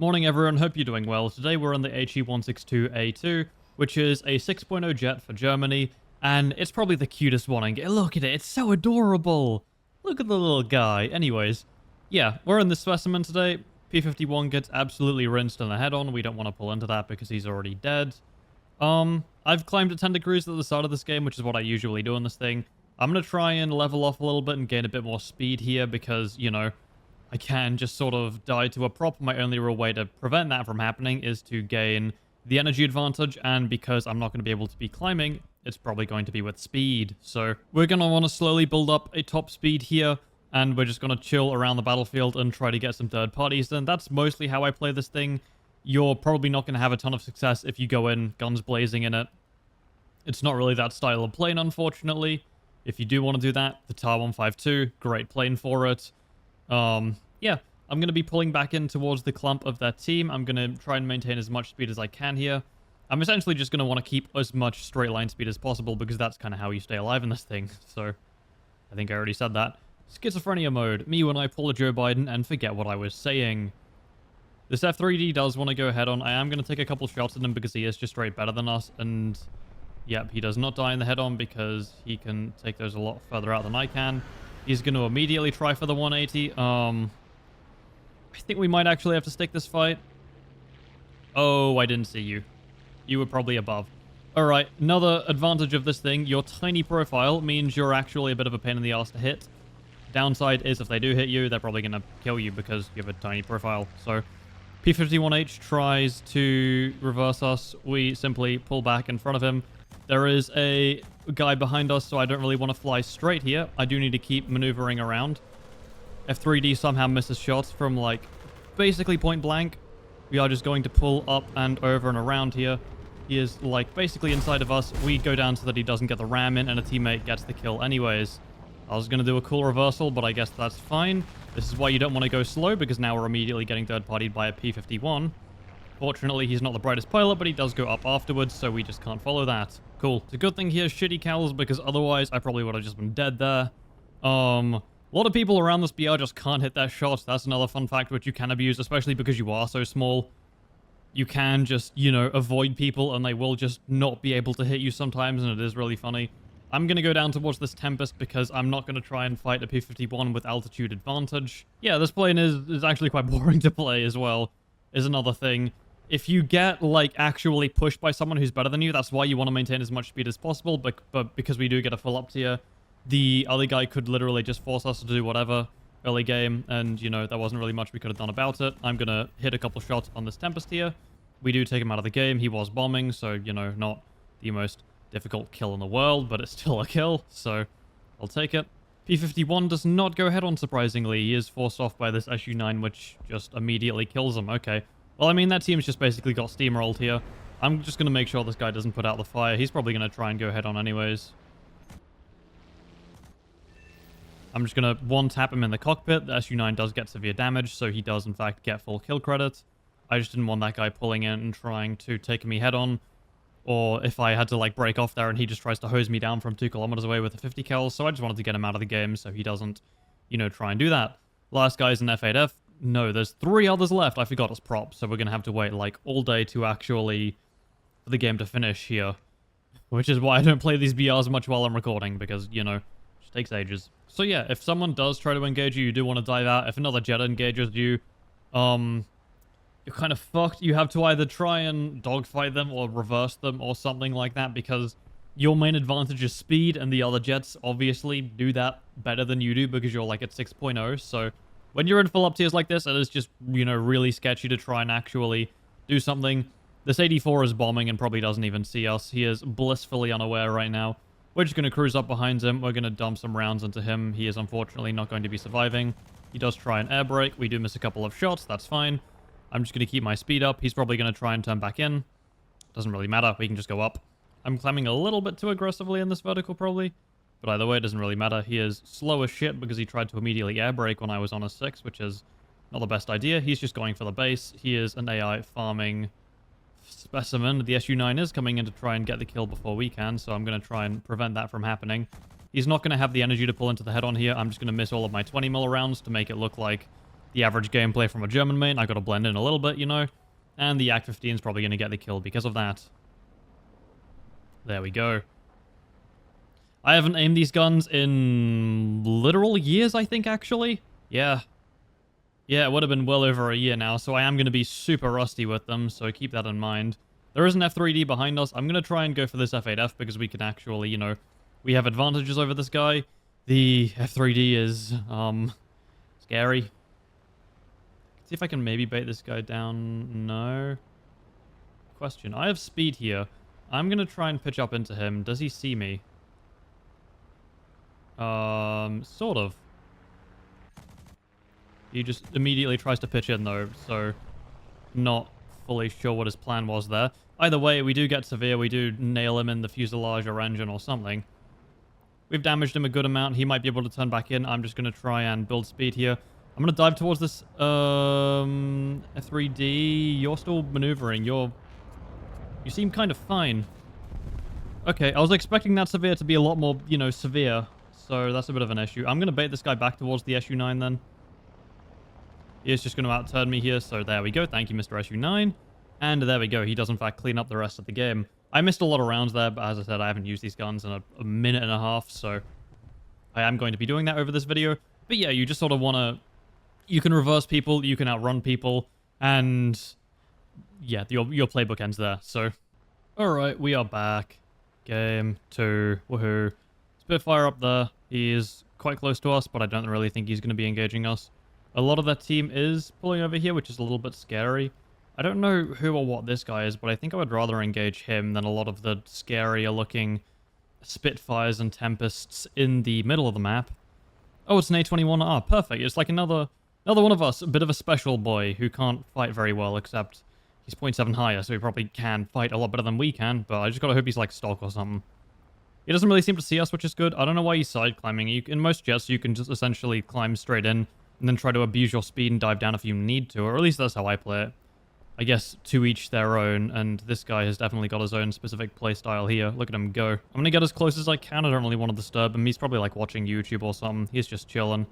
Morning everyone, hope you're doing well. Today we're on the HE-162A2, which is a 6.0 jet for Germany, and it's probably the cutest one. And look at it, it's so adorable. Look at the little guy. Anyways, yeah, we're in this specimen today. P-51 gets absolutely rinsed in the head-on. We don't want to pull into that because he's already dead. I've climbed to 10 degrees at the start of this game, which is what I usually do in this thing. I'm going to try and level off a little bit and gain a bit more speed here because, you know, I can just sort of die to a prop. My only real way to prevent that from happening is to gain the energy advantage, and because I'm not going to be able to be climbing, it's probably going to be with speed. So we're going to want to slowly build up a top speed here, and we're just going to chill around the battlefield and try to get some third parties. And that's mostly how I play this thing. You're probably not going to have a ton of success if you go in guns blazing in it. It's not really that style of plane, unfortunately. If you do want to do that, the TAR-152, great plane for it. Yeah, I'm going to be pulling back in towards the clump of their team. I'm going to try and maintain as much speed as I can here. I'm essentially just going to want to keep as much straight line speed as possible because that's kind of how you stay alive in this thing. So, I think I already said that. Schizophrenia mode. Me when I pull a Joe Biden and forget what I was saying. This F3D does want to go head on. I am going to take a couple shots at him because he is just straight better than us. And, yep, he does not die in the head on because he can take those a lot further out than I can. He's going to immediately try for the 180. I think we might actually have to stick this fight. Oh, I didn't see you. You were probably above. Alright, another advantage of this thing. Your tiny profile means you're actually a bit of a pain in the ass to hit. Downside is if they do hit you, they're probably going to kill you because you have a tiny profile. So, P-51H tries to reverse us. We simply pull back in front of him. There is a guy behind us, so I don't really want to fly straight here. I do need to keep maneuvering around. F3D somehow misses shots from, like, basically point blank. We are just going to pull up and over and around here. He is, like, basically inside of us. We go down so that he doesn't get the ram in, and a teammate gets the kill anyways. I was going to do a cool reversal, but I guess that's fine. This is why you don't want to go slow, because now we're immediately getting third-partied by a P-51. Fortunately, he's not the brightest pilot, but he does go up afterwards, so we just can't follow that. Cool. It's a good thing he has shitty cals, because otherwise I probably would have just been dead there. A lot of people around this BR just can't hit their shots. That's another fun fact which you can abuse, especially because you are so small. You can just, you know, avoid people and they will just not be able to hit you sometimes, and it is really funny. I'm going to go down towards this Tempest because I'm not going to try and fight a P-51 with altitude advantage. Yeah, this plane is actually quite boring to play as well, is another thing. If you get, like, actually pushed by someone who's better than you, that's why you want to maintain as much speed as possible, but because we do get a full up tier, the other guy could literally just force us to do whatever early game, and, you know, there wasn't really much we could have done about it. I'm going to hit a couple shots on this Tempest here. We do take him out of the game. He was bombing, so, you know, not the most difficult kill in the world, but it's still a kill, so I'll take it. P-51 does not go head-on, surprisingly. He is forced off by this SU-9, which just immediately kills him. Okay. Well, I mean, that team's just basically got steamrolled here. I'm just going to make sure this guy doesn't put out the fire. He's probably going to try and go head-on anyways. I'm just going to one-tap him in the cockpit. The SU-9 does get severe damage, so he does, in fact, get full kill credit. I just didn't want that guy pulling in and trying to take me head-on. Or if I had to, like, break off there and he just tries to hose me down from 2 kilometers away with a 50 cal. So I just wanted to get him out of the game so he doesn't, you know, try and do that. Last guy's an F8F. No, there's 3 others left. I forgot his prop, so we're going to have to wait, like, all day to actually... for the game to finish here. Which is why I don't play these BRs much while I'm recording, because, you know, it just takes ages. So yeah, if someone does try to engage you, you do want to dive out. If another jet engages you, you're kind of fucked. You have to either try and dogfight them or reverse them or something like that, because your main advantage is speed, and the other jets obviously do that better than you do because you're like at 6.0. So when you're in full up tiers like this, it is just, you know, really sketchy to try and actually do something. This 84 is bombing and probably doesn't even see us. He is blissfully unaware right now. We're just going to cruise up behind him. We're going to dump some rounds into him. He is unfortunately not going to be surviving. He does try and air brake. We do miss a couple of shots. That's fine. I'm just going to keep my speed up. He's probably going to try and turn back in. Doesn't really matter. We can just go up. I'm climbing a little bit too aggressively in this vertical, probably. But either way, it doesn't really matter. He is slow as shit because he tried to immediately air brake when I was on a 6, which is not the best idea. He's just going for the base. He is an AI farming specimen. The SU-9 is coming in to try and get the kill before we can, so I'm going to try and prevent that from happening. He's not going to have the energy to pull into the head-on here. I'm just going to miss all of my 20 mil rounds to make it look like the average gameplay from a German main. I got to blend in a little bit, you know. And the Yak 15 is probably going to get the kill because of that. There we go. I haven't aimed these guns in literal years, I think, actually. Yeah. Yeah, it would have been well over a year now, so I am going to be super rusty with them, so keep that in mind. There is an F3D behind us. I'm going to try and go for this F8F because we can actually, you know, we have advantages over this guy. The F3D is, scary. See if I can maybe bait this guy down. No. Question. I have speed here. I'm going to try and pitch up into him. Does he see me? Sort of. He just immediately tries to pitch in, though, so not fully sure what his plan was there. Either way, we do get severe. We do nail him in the fuselage or engine or something. We've damaged him a good amount. He might be able to turn back in. I'm just going to try and build speed here. I'm going to dive towards this F3D. You're still maneuvering. You seem kind of fine. Okay, I was expecting that severe to be a lot more, you know, severe. So that's a bit of an issue. I'm going to bait this guy back towards the SU-9 then. He is just going to outturn me here. So there we go. Thank you, Mr. SU-9. And there we go. He does, in fact, clean up the rest of the game. I missed a lot of rounds there, but as I said, I haven't used these guns in a minute and a half. So I am going to be doing that over this video. But yeah, you just sort of want to... You can reverse people. You can outrun people. And yeah, your playbook ends there. So, all right, we are back. Game 2. Woohoo. Spitfire up there. He is quite close to us, but I don't really think he's going to be engaging us. A lot of that team is pulling over here, which is a little bit scary. I don't know who or what this guy is, but I think I would rather engage him than a lot of the scarier looking Spitfires and Tempests in the middle of the map. Oh, it's an A21. Ah, perfect. It's like another one of us, a bit of a special boy who can't fight very well, except he's 0.7 higher, so he probably can fight a lot better than we can, but I just gotta hope he's like Stalk or something. He doesn't really seem to see us, which is good. I don't know why he's side climbing. In most jets, you can just essentially climb straight in and then try to abuse your speed and dive down if you need to, or at least that's how I play it. I guess to each their own, and this guy has definitely got his own specific playstyle here. Look at him go. I'm gonna get as close as I can. I don't really want to disturb him. He's probably like watching YouTube or something. He's just chilling.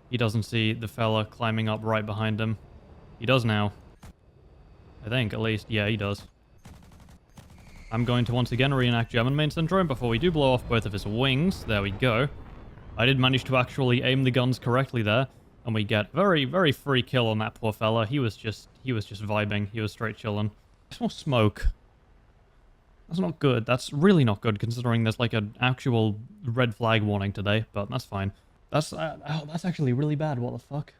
He doesn't see the fella climbing up right behind him. He does now. I think, at least. Yeah, he does. I'm going to once again reenact German main syndrome before we do blow off both of his wings. There we go. I did manage to actually aim the guns correctly there. And we get very, very free kill on that poor fella. He was just vibing. He was straight chilling. I smell smoke. That's not good. That's really not good considering there's like an actual red flag warning today. But that's fine. That's actually really bad. What the fuck?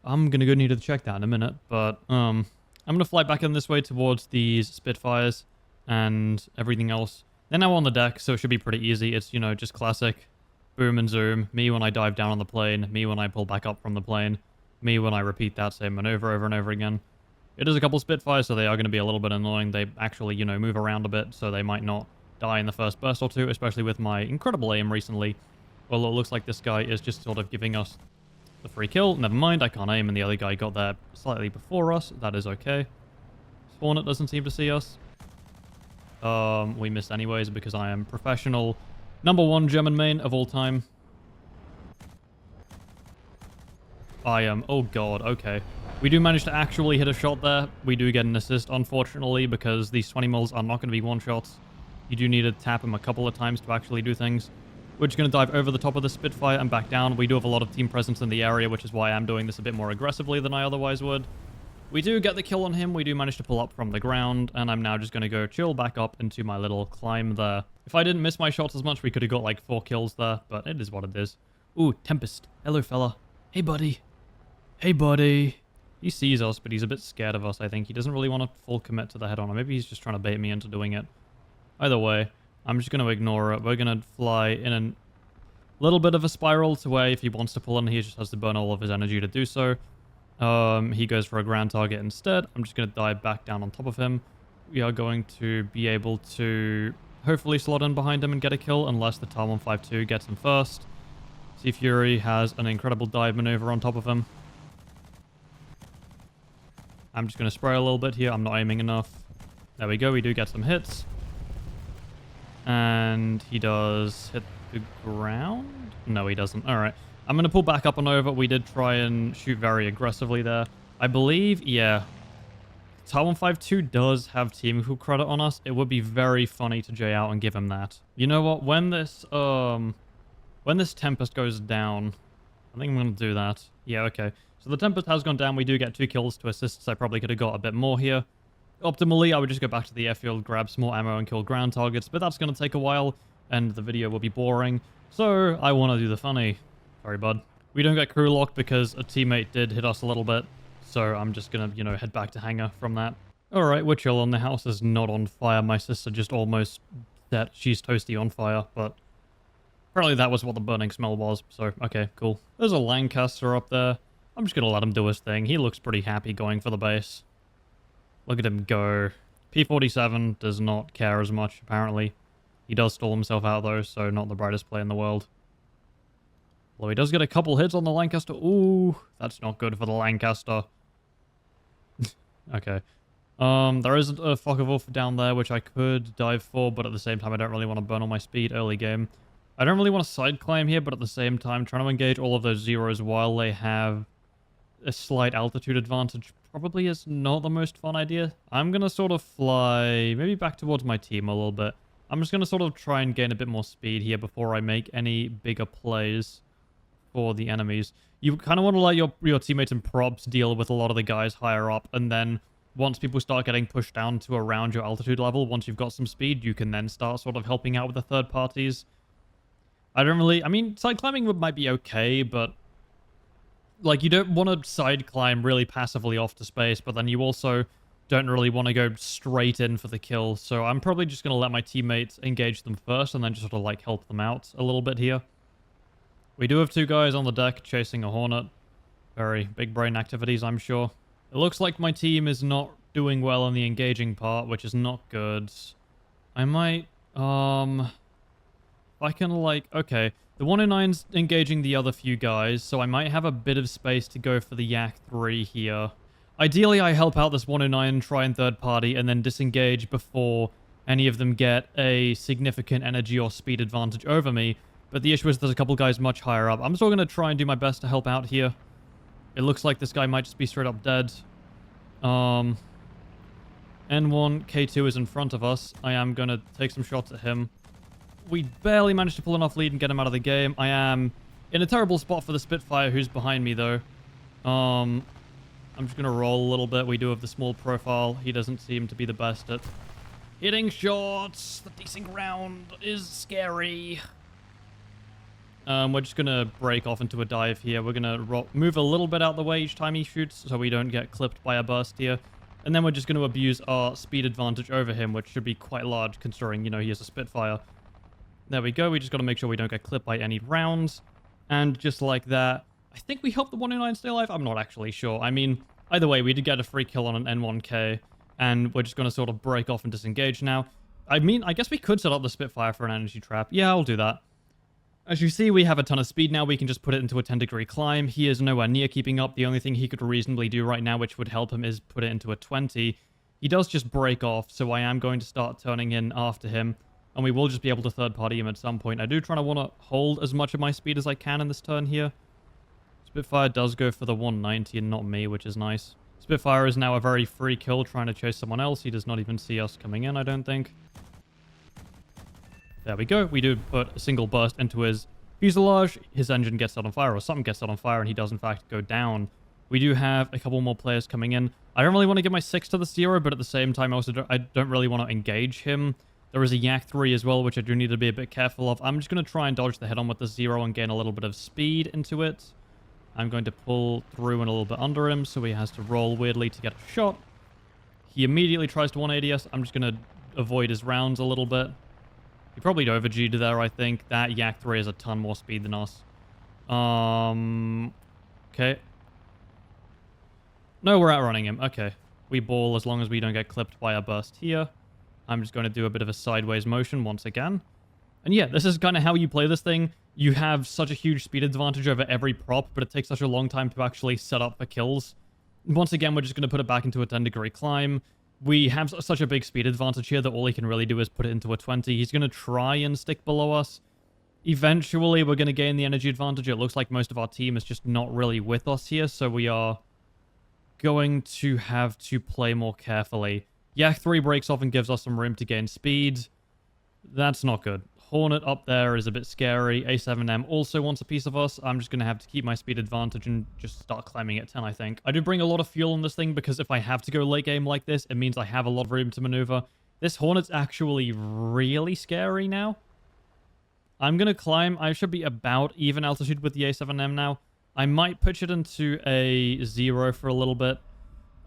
I'm gonna go need to check that in a minute. But I'm gonna fly back in this way towards these Spitfires and everything else. They're now on the deck, so it should be pretty easy. It's, you know, just classic. Boom and zoom. Me when I dive down on the plane. Me when I pull back up from the plane. Me when I repeat that same maneuver over and over again. It is a couple Spitfires, so they are going to be a little bit annoying. They actually, you know, move around a bit, so they might not die in the first burst or two, especially with my incredible aim recently. Well, it looks like this guy is just sort of giving us the free kill. Never mind, I can't aim, and the other guy got there slightly before us. That is okay. Hornet doesn't seem to see us. We missed anyways because I am professional. #1 German main of all time. I am... Oh god, okay. We do manage to actually hit a shot there. We do get an assist, unfortunately, because these 20 mils are not going to be one-shots. You do need to tap them a couple of times to actually do things. We're just going to dive over the top of the Spitfire and back down. We do have a lot of team presence in the area, which is why I'm doing this a bit more aggressively than I otherwise would. We do get the kill on him. We do manage to pull up from the ground, and I'm now just going to go chill back up into my little climb there. If I didn't miss my shots as much, we could have got like 4 kills there, but it is what it is. Ooh, Tempest. Hello, fella. Hey, buddy. Hey, buddy. He sees us, but he's a bit scared of us, I think. He doesn't really want to full commit to the head-on, or maybe he's just trying to bait me into doing it. Either way, I'm just going to ignore it. We're going to fly in a little bit of a spiral to where if he wants to pull in, he just has to burn all of his energy to do so. He goes for a ground target instead. I'm just going to dive back down on top of him. We are going to be able to hopefully slot in behind him and get a kill, unless the TAR 152 gets him first. Sea Fury has an incredible dive maneuver on top of him. I'm just going to spray a little bit here. I'm not aiming enough. There we go. We do get some hits. And he does hit the ground? No, he doesn't. All right. I'm going to pull back up and over. We did try and shoot very aggressively there. I believe, yeah. Tar152 does have team kill credit on us. It would be very funny to J out and give him that. You know what? When this Tempest goes down, I think I'm going to do that. Yeah, okay. So the Tempest has gone down. We do get 2 kills to assists. I probably could have got a bit more here. Optimally, I would just go back to the airfield, grab some more ammo, and kill ground targets, but that's going to take a while, and the video will be boring. So I want to do the funny. Sorry, bud. We don't get crew lock because a teammate did hit us a little bit, so I'm just going to, you know, head back to hangar from that. Alright, we're chilling. The house is not on fire. My sister just almost set. She's toasty on fire, but apparently that was what the burning smell was, so okay, cool. There's a Lancaster up there. I'm just going to let him do his thing. He looks pretty happy going for the base. Look at him go. P-47 does not care as much, apparently. He does stall himself out, though, so not the brightest play in the world. Although he does get a couple hits on the Lancaster. Ooh, that's not good for the Lancaster. Okay. There is a Focke-Wulf down there, which I could dive for, but at the same time, I don't really want to burn all my speed early game. I don't really want to side climb here, but at the same time, trying to engage all of those zeros while they have a slight altitude advantage probably is not the most fun idea. I'm going to sort of fly maybe back towards my team a little bit. I'm just going to sort of try and gain a bit more speed here before I make any bigger plays for the enemies. You kind of want to let your teammates and props deal with a lot of the guys higher up, and then once people start getting pushed down to around your altitude level, once you've got some speed, you can then start sort of helping out with the third parties. I mean, side climbing might be okay, but like, you don't want to side climb really passively off to space, but then you also don't really want to go straight in for the kill. So I'm probably just going to let my teammates engage them first and then just sort of like help them out a little bit here. We do have 2 guys on the deck chasing a Hornet. Very big brain activities, I'm sure. It looks like my team is not doing well on the engaging part, which is not good. I might, I can like, okay. The 109's engaging the other few guys, so I might have a bit of space to go for the Yak 3 here. Ideally, I help out this 109, try and third party, and then disengage before any of them get a significant energy or speed advantage over me. But the issue is there's a couple guys much higher up. I'm still going to try and do my best to help out here. It looks like this guy might just be straight up dead. N1, K2 is in front of us. I am going to take some shots at him. We barely managed to pull enough lead and get him out of the game. I am in a terrible spot for the Spitfire, who's behind me, though. I'm just going to roll a little bit. We do have the small profile. He doesn't seem to be the best at hitting shots. The decent ground is scary. We're just going to break off into a dive here. We're going to move a little bit out the way each time he shoots so we don't get clipped by a burst here. And then we're just going to abuse our speed advantage over him, which should be quite large considering, you know, he has a Spitfire. There we go. We just got to make sure we don't get clipped by any rounds. And just like that, I think we helped the 109 stay alive. I'm not actually sure. I mean, either way, we did get a free kill on an N1K. And we're just going to sort of break off and disengage now. I mean, I guess we could set up the Spitfire for an energy trap. Yeah, I'll do that. As you see, we have a ton of speed now. We can just put it into a 10-degree climb. He is nowhere near keeping up. The only thing he could reasonably do right now, which would help him, is put it into a 20. He does just break off, so I am going to start turning in after him. And we will just be able to third-party him at some point. I do try to want to hold as much of my speed as I can in this turn here. Spitfire does go for the 190 and not me, which is nice. Spitfire is now a very free kill trying to chase someone else. He does not even see us coming in, I don't think. There we go. We do put a single burst into his fuselage. His engine gets set on fire, or something gets set on fire, and he does, in fact, go down. We do have a couple more players coming in. I don't really want to give my 6 to the 0, but at the same time, I don't really want to engage him. There is a Yak 3 as well, which I do need to be a bit careful of. I'm just going to try and dodge the head-on with the 0 and gain a little bit of speed into it. I'm going to pull through and a little bit under him, so he has to roll weirdly to get a shot. He immediately tries to 180 us. I'm just going to avoid his rounds a little bit. He probably over-G'd there, I think. That Yak 3 has a ton more speed than us. Okay. No, we're outrunning him. Okay. We ball as long as we don't get clipped by a burst here. I'm just going to do a bit of a sideways motion once again. And yeah, this is kind of how you play this thing. You have such a huge speed advantage over every prop, but it takes such a long time to actually set up for kills. Once again, we're just going to put it back into a 10-degree climb. We have such a big speed advantage here that all he can really do is put it into a 20. He's going to try and stick below us. Eventually, we're going to gain the energy advantage. It looks like most of our team is just not really with us here, so we are going to have to play more carefully. Yak 3 breaks off and gives us some room to gain speed. That's not good. Hornet up there is a bit scary. A7M also wants a piece of us. I'm just going to have to keep my speed advantage and just start climbing at 10, I think. I do bring a lot of fuel on this thing because if I have to go late game like this, it means I have a lot of room to maneuver. This Hornet's actually really scary now. I'm going to climb. I should be about even altitude with the A7M now. I might pitch it into a 0 for a little bit.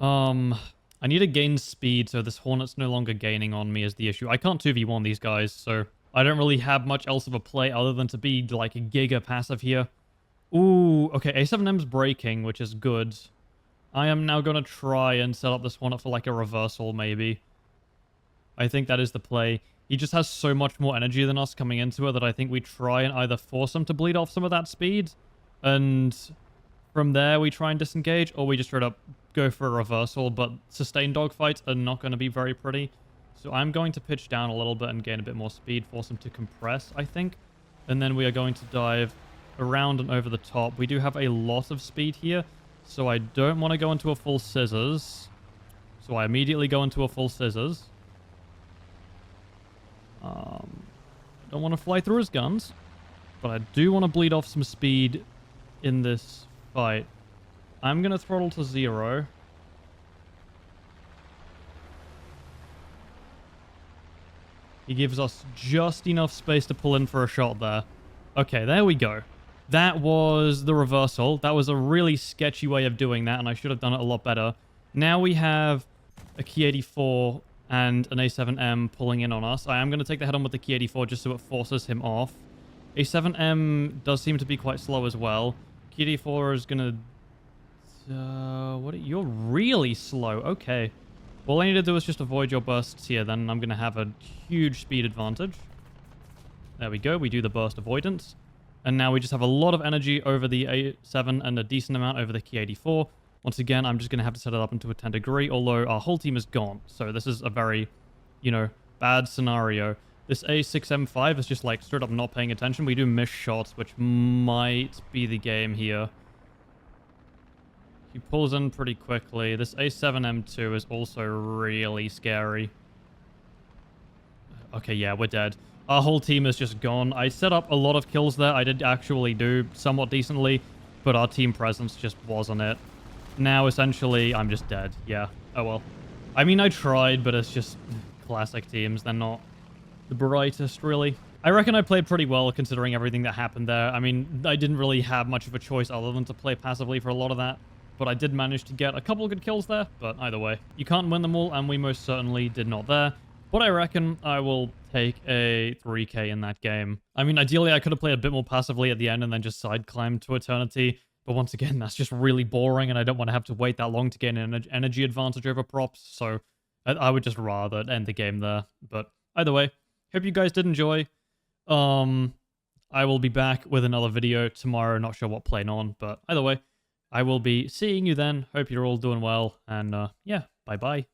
I need to gain speed, so this Hornet's no longer gaining on me is the issue. I can't 2v1 these guys, so I don't really have much else of a play other than to be like a giga passive here. Ooh, okay, A7M's braking, which is good. I am now going to try and set up this Hornet for like a reversal, maybe. I think that is the play. He just has so much more energy than us coming into it that I think we try and either force him to bleed off some of that speed, and from there we try and disengage, or we just straight up go for a reversal, but sustained dogfights are not going to be very pretty. So I'm going to pitch down a little bit and gain a bit more speed, force him to compress, I think. And then we are going to dive around and over the top. We do have a lot of speed here, so I don't want to go into a full scissors. So I immediately go into a full scissors. Don't want to fly through his guns, but I do want to bleed off some speed in this fight. I'm going to throttle to 0. He gives us just enough space to pull in for a shot there. Okay, there we go. That was the reversal. That was a really sketchy way of doing that, and I should have done it a lot better. Now we have a Key 84 and an A7M pulling in on us. I am going to take the head on with the Key 84 just so it forces him off. A7M does seem to be quite slow as well. Key 84 is going to... you're really slow. Okay. Well, all I need to do is just avoid your bursts here, then I'm going to have a huge speed advantage. There we go. We do the burst avoidance. And now we just have a lot of energy over the A7 and a decent amount over the Key 84. Once again, I'm just going to have to set it up into a 10 degree, although our whole team is gone. So this is a very, bad scenario. This A6M5 is just like straight up not paying attention. We do miss shots, which might be the game here. He pulls in pretty quickly. This A7M2 is also really scary. Okay, yeah, we're dead. Our whole team is just gone. I set up a lot of kills there. I did actually do somewhat decently, but our team presence just wasn't it. Now, essentially, I'm just dead. Yeah. Oh, well. I mean, I tried, but it's just classic teams. They're not the brightest, really. I reckon I played pretty well considering everything that happened there. I mean, I didn't really have much of a choice other than to play passively for a lot of that. But I did manage to get a couple of good kills there. But either way, you can't win them all, and we most certainly did not there. But I reckon I will take a 3k in that game. I mean, ideally, I could have played a bit more passively at the end and then just side climbed to eternity. But once again, that's just really boring, and I don't want to have to wait that long to gain an energy advantage over props. So I would just rather end the game there. But either way, hope you guys did enjoy. I will be back with another video tomorrow. Not sure what plane on, but either way, I will be seeing you then. Hope you're all doing well, and yeah, bye-bye.